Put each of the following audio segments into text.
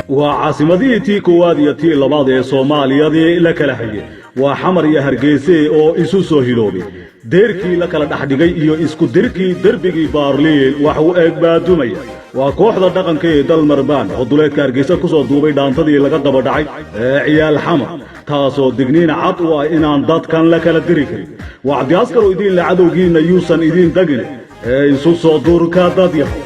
وعاصمتي تي كوادي تي لبعض صوماليا دي لكلهي وحمر يا هرجيسي او اسو سوهيلوبي ديركي لكلا دحدغي iyo isku dirkii darbigi baarliin wax uu eeg baadumaya waa kooxda dhaqankii dalmarbaan oo duleedka Hargeysa ku soo duubay dhaantadii laga daba dhacay ciyaal xamar taasoo digniin cad u ah inaan dadkan la kala diri karin wacdi askar oo idin la cadowgiina yuusan idin dagin isu soo durka dad yahay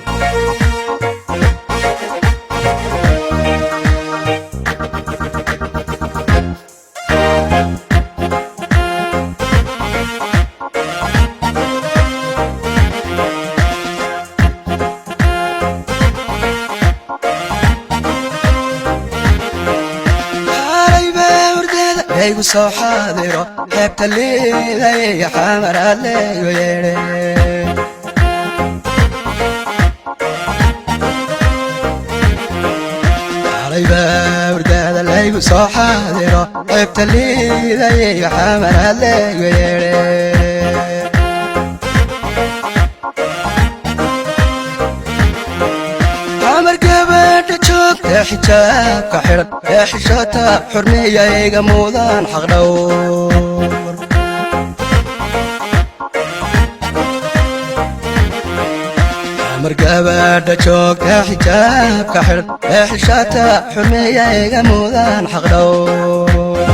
aygu soo xaadiro xeebta liidaya xamaraad leeyo yeedhe alayba wardaada laygu soo xaadiro xeebta liidaya xamaraad leeyo yeedhe حجابك حرب يا حشاتا حرمية يا مودان حق دور مرقبة دجوك يا حجابك حرب يا حشاتا حرمية يا مودان حق دور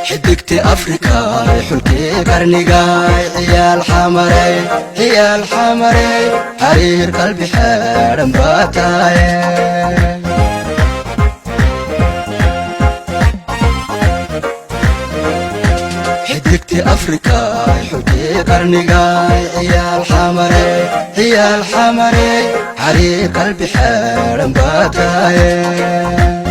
حدقتي أفريقيا حلكي قرنقاي عيال حمري حرير قلبي حرم باتاي حدقتي أفريقيا حلكي قرنقاي عيال حمري حرير قلبي حرم باتاي